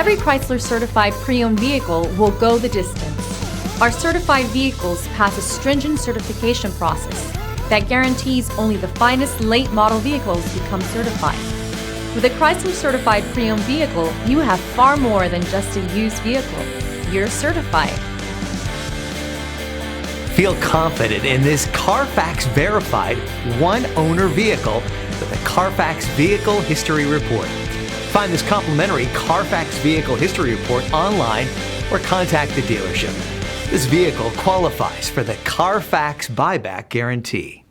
Every Chrysler certified pre-owned vehicle will go the distance. Our certified vehicles pass a stringent certification process that guarantees only the finest late model vehicles become certified. With a Chrysler certified pre-owned vehicle, you have far more than just a used vehicle. You're certified. Feel confident in this CARFAX verified one-owner vehicle with a CARFAX Vehicle History Report. Find this complimentary CARFAX Vehicle History Report online or contact the dealership. This vehicle qualifies for the CARFAX buyback guarantee.